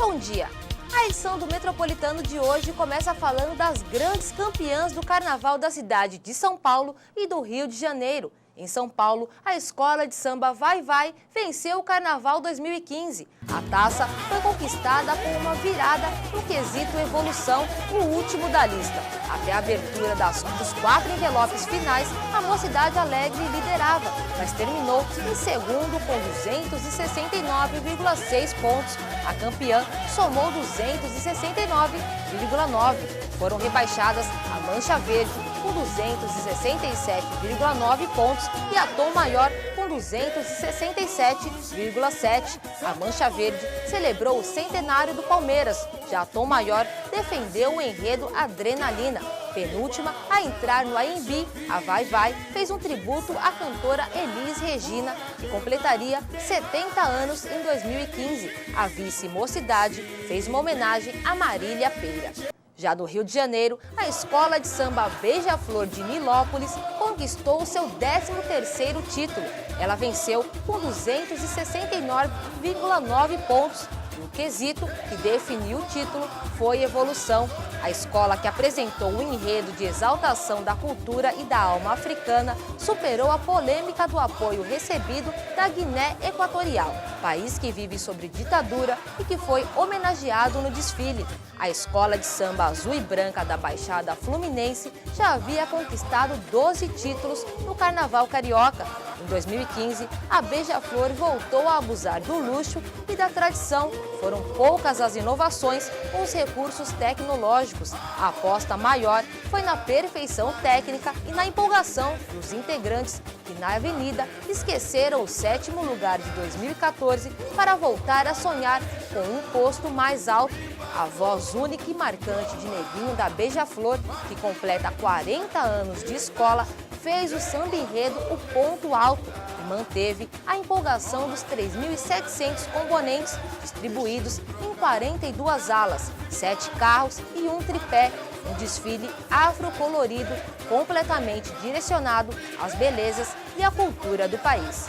Bom dia! A edição do Metropolitano de hoje começa falando das grandes campeãs do Carnaval da cidade de São Paulo e do Rio de Janeiro. Em São Paulo, a escola de samba Vai Vai venceu o Carnaval 2015. A taça foi conquistada com uma virada no quesito evolução, o último da lista. Até a abertura dos 4 envelopes finais, a Mocidade Alegre liderava, mas terminou em segundo com 269,6 pontos. A campeã somou 269,9. Foram rebaixadas a Mancha Verde com 267,9 pontos e a Tom Maior com 267,7. A Mancha Verde celebrou o centenário do Palmeiras, já a Tom Maior defendeu o enredo Adrenalina. Penúltima a entrar no AMB, a Vai Vai fez um tributo à cantora Elis Regina, que completaria 70 anos em 2015. A vice-mocidade fez uma homenagem a Marília Peira. Já no Rio de Janeiro, a escola de samba Beija-Flor de Nilópolis conquistou o seu 13º título. Ela venceu com 269,9 pontos. O quesito que definiu o título foi evolução. A escola, que apresentou um enredo de exaltação da cultura e da alma africana, superou a polêmica do apoio recebido da Guiné Equatorial, país que vive sob ditadura e que foi homenageado no desfile. A escola de samba azul e branca da Baixada Fluminense já havia conquistado 12 títulos no Carnaval Carioca. Em 2015, a Beija-Flor voltou a abusar do luxo e da tradição. Foram poucas as inovações com os recursos tecnológicos. A aposta maior foi na perfeição técnica e na empolgação dos integrantes que, na avenida, esqueceram o 7º lugar de 2014 para voltar a sonhar com um posto mais alto. A voz única e marcante de Neguinho da Beija-Flor, que completa 40 anos de escola, fez o samba enredo o ponto alto e manteve a empolgação dos 3.700 componentes distribuídos em 42 alas, 7 carros e um tripé. Um desfile afrocolorido completamente direcionado às belezas e à cultura do país.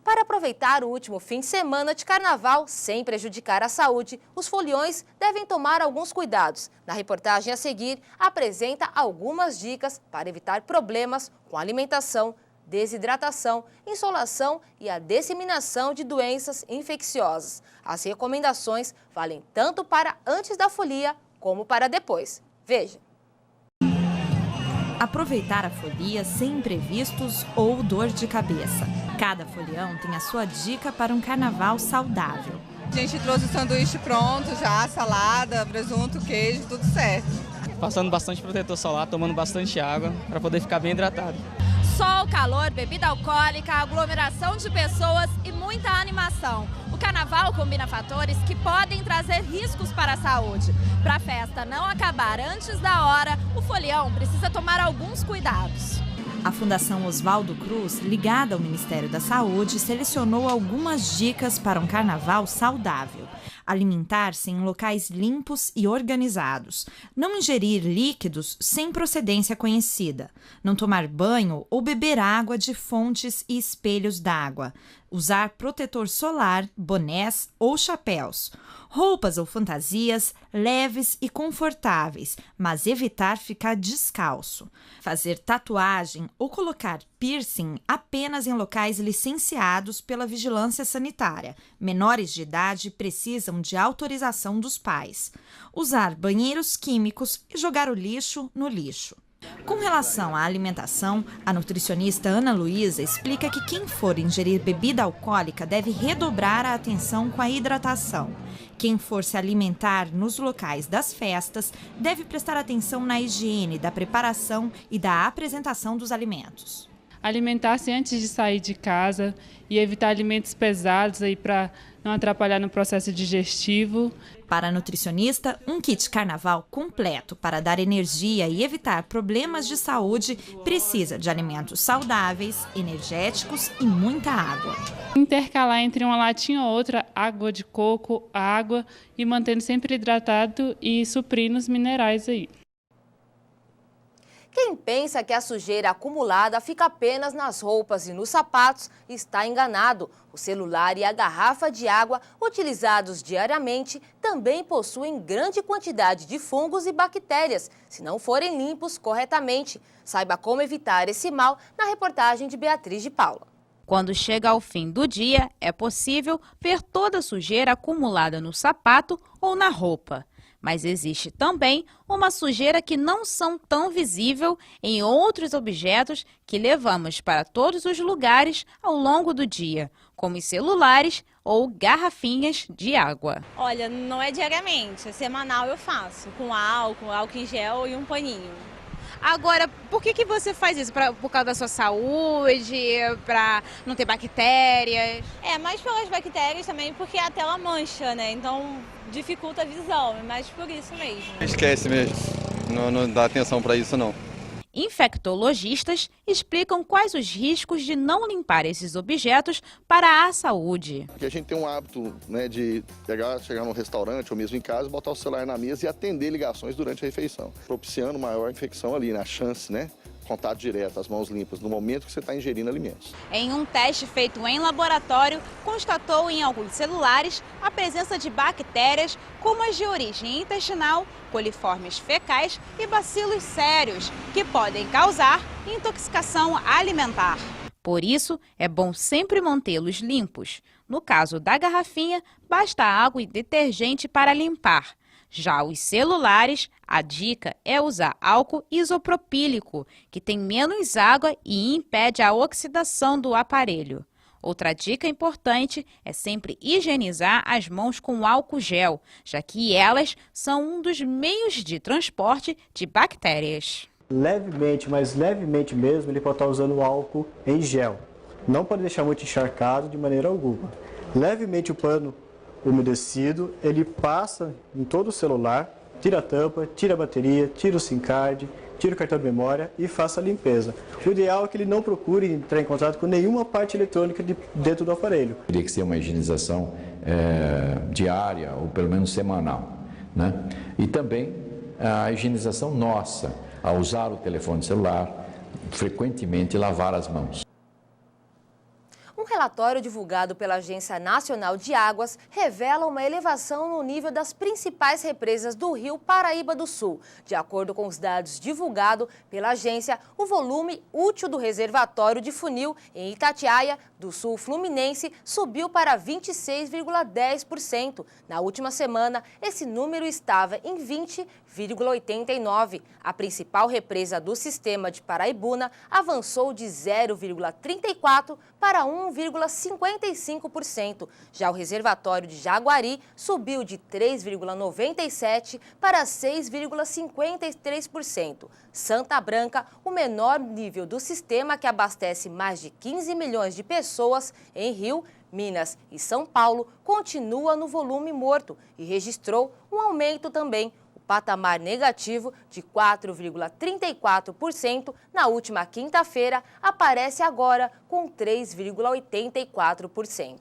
Para aproveitar o último fim de semana de carnaval sem prejudicar a saúde, os foliões devem tomar alguns cuidados. Na reportagem a seguir, apresenta algumas dicas para evitar problemas com alimentação, desidratação, insolação e a disseminação de doenças infecciosas. As recomendações valem tanto para antes da folia como para depois. Veja. Aproveitar a folia sem imprevistos ou dor de cabeça. Cada folião tem a sua dica para um carnaval saudável. A gente trouxe o sanduíche pronto já, salada, presunto, queijo, tudo certo. Passando bastante protetor solar, tomando bastante água para poder ficar bem hidratado. Sol, calor, bebida alcoólica, aglomeração de pessoas e muita animação. O carnaval combina fatores que podem trazer riscos para a saúde. Para a festa não acabar antes da hora, o folião precisa tomar alguns cuidados. A Fundação Oswaldo Cruz, ligada ao Ministério da Saúde, selecionou algumas dicas para um carnaval saudável. Alimentar-se em locais limpos e organizados. Não ingerir líquidos sem procedência conhecida. Não tomar banho ou beber água de fontes e espelhos d'água. Usar protetor solar, bonés ou chapéus. Roupas ou fantasias leves e confortáveis, mas evitar ficar descalço. Fazer tatuagem ou colocar piercing apenas em locais licenciados pela vigilância sanitária. Menores de idade precisam de autorização dos pais. Usar banheiros químicos e jogar o lixo no lixo. Com relação à alimentação, a nutricionista Ana Luísa explica que quem for ingerir bebida alcoólica deve redobrar a atenção com a hidratação. Quem for se alimentar nos locais das festas deve prestar atenção na higiene da preparação e da apresentação dos alimentos. Alimentar-se antes de sair de casa e evitar alimentos pesados aí para não atrapalhar no processo digestivo. Para a nutricionista, um kit carnaval completo para dar energia e evitar problemas de saúde precisa de alimentos saudáveis, energéticos e muita água. Intercalar entre uma latinha ou outra água de coco, água e mantendo sempre hidratado e suprindo os minerais aí. Quem pensa que a sujeira acumulada fica apenas nas roupas e nos sapatos está enganado. O celular e a garrafa de água utilizados diariamente também possuem grande quantidade de fungos e bactérias, se não forem limpos corretamente. Saiba como evitar esse mal na reportagem de Beatriz de Paula. Quando chega ao fim do dia, é possível ver toda a sujeira acumulada no sapato ou na roupa. Mas existe também uma sujeira que não são tão visível em outros objetos que levamos para todos os lugares ao longo do dia, como os celulares ou garrafinhas de água. Olha, não é diariamente, é semanal eu faço, com álcool em gel e um paninho. Agora, por que você faz isso? Por causa da sua saúde, para não ter bactérias? É, mais pelas bactérias também, porque a tela mancha, né? Então dificulta a visão, é mais por isso mesmo. Esquece mesmo, não dá atenção para isso não. Infectologistas explicam quais os riscos de não limpar esses objetos para a saúde. Porque a gente tem um hábito, né, de chegar num restaurante ou mesmo em casa, botar o celular na mesa e atender ligações durante a refeição, propiciando maior infecção ali, na chance, né? Contato direto, as mãos limpas, no momento que você está ingerindo alimentos. Em um teste feito em laboratório, constatou em alguns celulares a presença de bactérias como as de origem intestinal, coliformes fecais e bacilos sérios, que podem causar intoxicação alimentar. Por isso, é bom sempre mantê-los limpos. No caso da garrafinha, basta água e detergente para limpar. Já os celulares, a dica é usar álcool isopropílico, que tem menos água e impede a oxidação do aparelho. Outra dica importante é sempre higienizar as mãos com álcool gel, já que elas são um dos meios de transporte de bactérias. Levemente, mas levemente mesmo, ele pode estar usando o álcool em gel. Não pode deixar muito encharcado de maneira alguma. Levemente o pano umedecido, ele passa em todo o celular, tira a tampa, tira a bateria, tira o SIM card, tira o cartão de memória e faça a limpeza. O ideal é que ele não procure entrar em contato com nenhuma parte eletrônica dentro do aparelho. Teria que ser uma higienização diária ou pelo menos semanal, né? E também a higienização nossa, ao usar o telefone celular, frequentemente lavar as mãos. Um relatório divulgado pela Agência Nacional de Águas revela uma elevação no nível das principais represas do Rio Paraíba do Sul. De acordo com os dados divulgados pela agência, o volume útil do reservatório de Funil, em Itatiaia, do Sul Fluminense, subiu para 26,10%. Na última semana, esse número estava em 20,89%. A principal represa do sistema de Paraibuna avançou de 0,34% para 1,55%. Já o reservatório de Jaguari subiu de 3,97% para 6,53%. Santa Branca, o menor nível do sistema que abastece mais de 15 milhões de pessoas em Rio, Minas e São Paulo, continua no volume morto e registrou um aumento também. O patamar negativo de 4,34% na última quinta-feira aparece agora com 3,84%.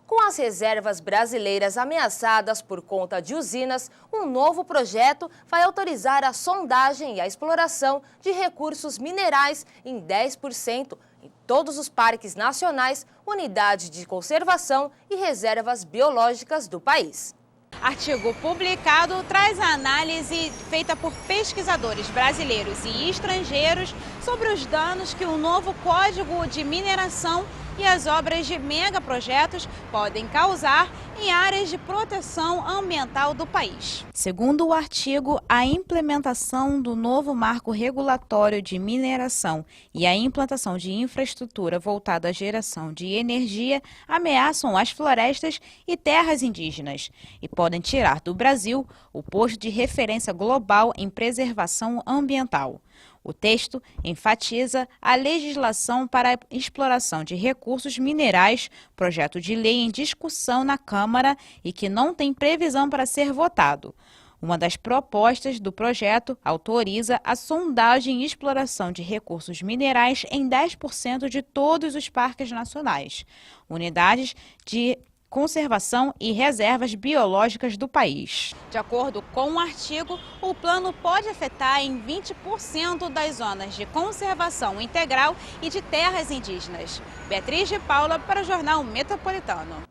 Com as reservas brasileiras ameaçadas por conta de usinas, um novo projeto vai autorizar a sondagem e a exploração de recursos minerais em 10% em todos os parques nacionais, unidades de conservação e reservas biológicas do país. Artigo publicado traz a análise feita por pesquisadores brasileiros e estrangeiros sobre os danos que o novo Código de Mineração e as obras de megaprojetos podem causar em áreas de proteção ambiental do país. Segundo o artigo, a implementação do novo marco regulatório de mineração e a implantação de infraestrutura voltada à geração de energia ameaçam as florestas e terras indígenas e podem tirar do Brasil o posto de referência global em preservação ambiental. O texto enfatiza a legislação para a exploração de recursos minerais, projeto de lei em discussão na Câmara e que não tem previsão para ser votado. Uma das propostas do projeto autoriza a sondagem e exploração de recursos minerais em 10% de todos os parques nacionais, unidades de conservação e reservas biológicas do país. De acordo com o artigo, o plano pode afetar em 20% das zonas de conservação integral e de terras indígenas. Beatriz de Paula para o Jornal Metropolitano.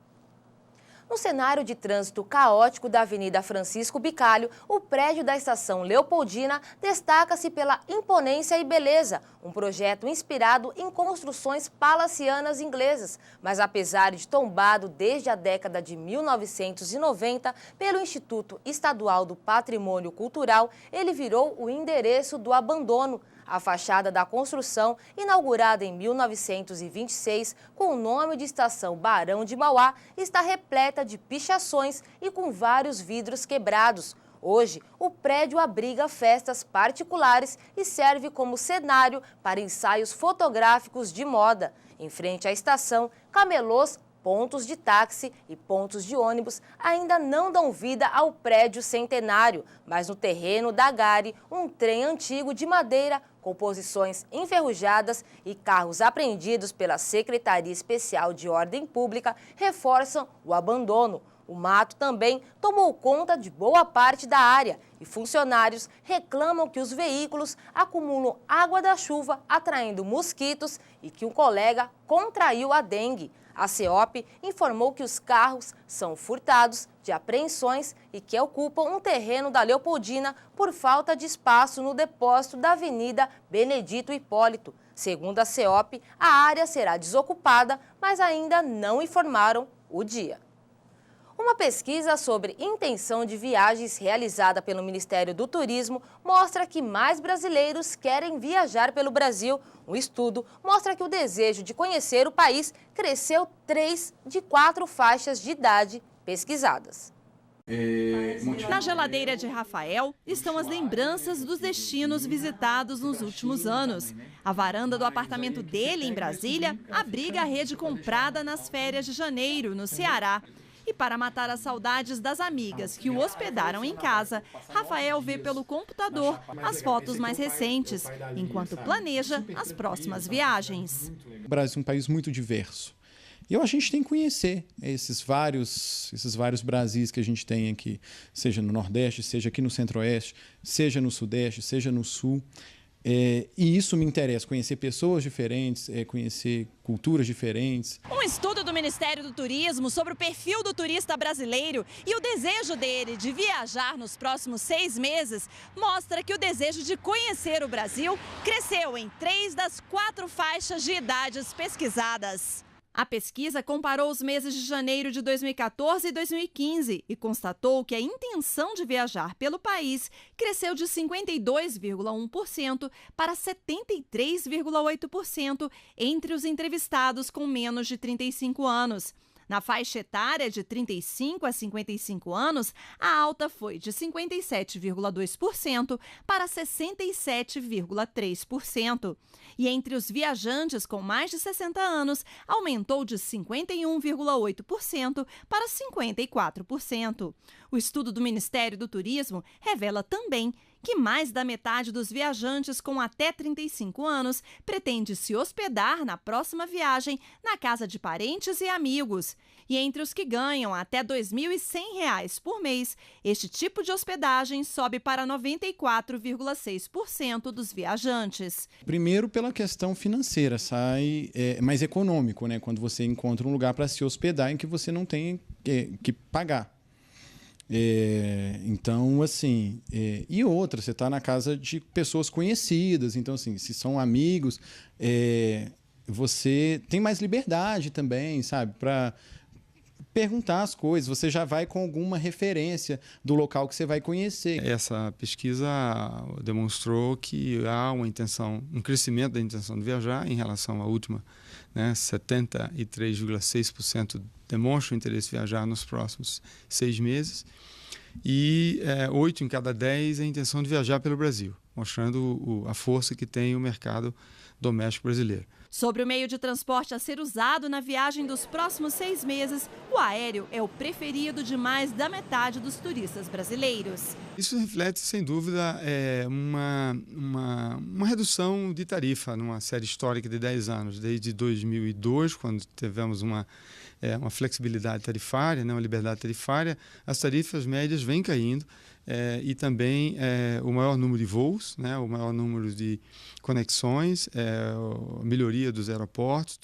No cenário de trânsito caótico da Avenida Francisco Bicalho, o prédio da Estação Leopoldina destaca-se pela imponência e beleza, um projeto inspirado em construções palacianas inglesas, mas apesar de tombado desde a década de 1990 pelo Instituto Estadual do Patrimônio Cultural, ele virou o endereço do abandono. A fachada da construção, inaugurada em 1926 com o nome de Estação Barão de Mauá, está repleta de pichações e com vários vidros quebrados. Hoje, o prédio abriga festas particulares e serve como cenário para ensaios fotográficos de moda. Em frente à estação, camelôs, pontos de táxi e pontos de ônibus ainda não dão vida ao prédio centenário, mas no terreno da Gare, um trem antigo de madeira, composições enferrujadas e carros apreendidos pela Secretaria Especial de Ordem Pública reforçam o abandono. O mato também tomou conta de boa parte da área e funcionários reclamam que os veículos acumulam água da chuva, atraindo mosquitos e que um colega contraiu a dengue. A CEOP informou que os carros são furtados de apreensões e que ocupam um terreno da Leopoldina por falta de espaço no depósito da Avenida Benedito Hipólito. Segundo a CEOP, a área será desocupada, mas ainda não informaram o dia. Uma pesquisa sobre intenção de viagens realizada pelo Ministério do Turismo mostra que mais brasileiros querem viajar pelo Brasil. Um estudo mostra que o desejo de conhecer o país cresceu 3 de 4 faixas de idade pesquisadas. Na geladeira de Rafael estão as lembranças dos destinos visitados nos últimos anos. A varanda do apartamento dele, em Brasília, abriga a rede comprada nas férias de janeiro, no Ceará. E para matar as saudades das amigas que o hospedaram em casa, Rafael vê pelo computador as fotos mais recentes, enquanto planeja as próximas viagens. O Brasil é um país muito diverso. E a gente tem que conhecer esses vários Brasis que a gente tem aqui, seja no Nordeste, seja aqui no Centro-Oeste, seja no Sudeste, seja no Sul. E isso me interessa, conhecer pessoas diferentes, conhecer culturas diferentes. Um estudo do Ministério do Turismo sobre o perfil do turista brasileiro e o desejo dele de viajar nos próximos 6 meses mostra que o desejo de conhecer o Brasil cresceu em 3 das 4 faixas de idades pesquisadas. A pesquisa comparou os meses de janeiro de 2014 e 2015 e constatou que a intenção de viajar pelo país cresceu de 52,1% para 73,8% entre os entrevistados com menos de 35 anos. Na faixa etária de 35 a 55 anos, a alta foi de 57,2% para 67,3%. E entre os viajantes com mais de 60 anos, aumentou de 51,8% para 54%. O estudo do Ministério do Turismo revela também que mais da metade dos viajantes com até 35 anos pretende se hospedar na próxima viagem na casa de parentes e amigos. E entre os que ganham até R$ 2.100 por mês, este tipo de hospedagem sobe para 94,6% dos viajantes. Primeiro, pela questão financeira, sai mais econômico, né? Quando você encontra um lugar para se hospedar em que você não tem que pagar. Então, assim, e outra, você está na casa de pessoas conhecidas, então, assim, se são amigos, você tem mais liberdade também, sabe, para perguntar as coisas, você já vai com alguma referência do local que você vai conhecer. Essa pesquisa demonstrou que há um crescimento da intenção de viajar em relação à última, né? 73,6% demonstram interesse em viajar nos próximos 6 meses e 8 em cada 10 a intenção de viajar pelo Brasil, mostrando a força que tem o mercado doméstico brasileiro. Sobre o meio de transporte a ser usado na viagem dos próximos 6 meses, o aéreo é o preferido de mais da metade dos turistas brasileiros. Isso reflete, sem dúvida, uma redução de tarifa numa série histórica de 10 anos. Desde 2002, quando tivemos uma flexibilidade tarifária, uma liberdade tarifária, as tarifas médias vêm caindo. E também o maior número de voos, o maior número de conexões, a melhoria dos aeroportos.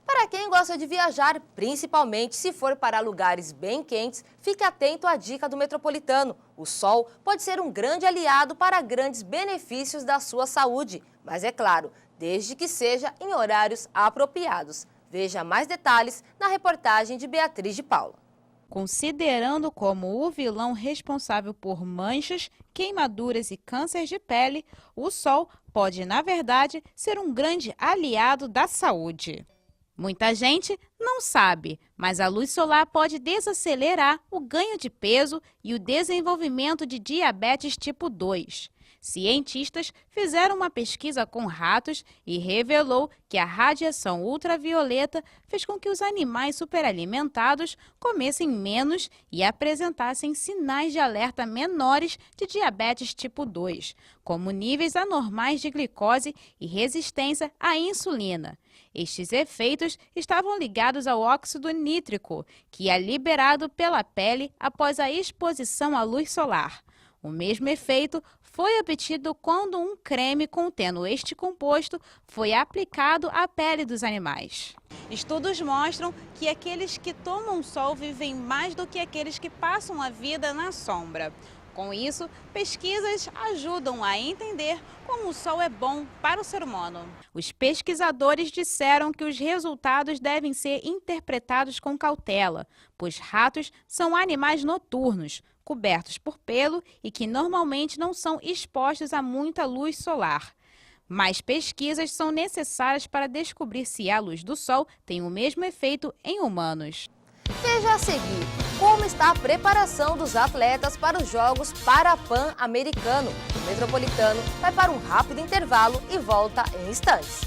Para quem gosta de viajar, principalmente se for para lugares bem quentes, fique atento à dica do Metropolitano. O sol pode ser um grande aliado para grandes benefícios da sua saúde, mas é claro, desde que seja em horários apropriados. Veja mais detalhes na reportagem de Beatriz de Paula. Considerando como o vilão responsável por manchas, queimaduras e câncer de pele, o sol pode, na verdade, ser um grande aliado da saúde. Muita gente não sabe, mas a luz solar pode desacelerar o ganho de peso e o desenvolvimento de diabetes tipo 2. Cientistas fizeram uma pesquisa com ratos e revelou que a radiação ultravioleta fez com que os animais superalimentados comessem menos e apresentassem sinais de alerta menores de diabetes tipo 2, como níveis anormais de glicose e resistência à insulina. Estes efeitos estavam ligados ao óxido nítrico, que é liberado pela pele após a exposição à luz solar. O mesmo efeito foi obtido quando um creme contendo este composto foi aplicado à pele dos animais. Estudos mostram que aqueles que tomam sol vivem mais do que aqueles que passam a vida na sombra. Com isso, pesquisas ajudam a entender como o sol é bom para o ser humano. Os pesquisadores disseram que os resultados devem ser interpretados com cautela, pois ratos são animais noturnos, cobertos por pelo e que normalmente não são expostos a muita luz solar. Mais pesquisas são necessárias para descobrir se a luz do sol tem o mesmo efeito em humanos. Veja a seguir como está a preparação dos atletas para os Jogos Parapan-Americano. O Metropolitano vai para um rápido intervalo e volta em instantes.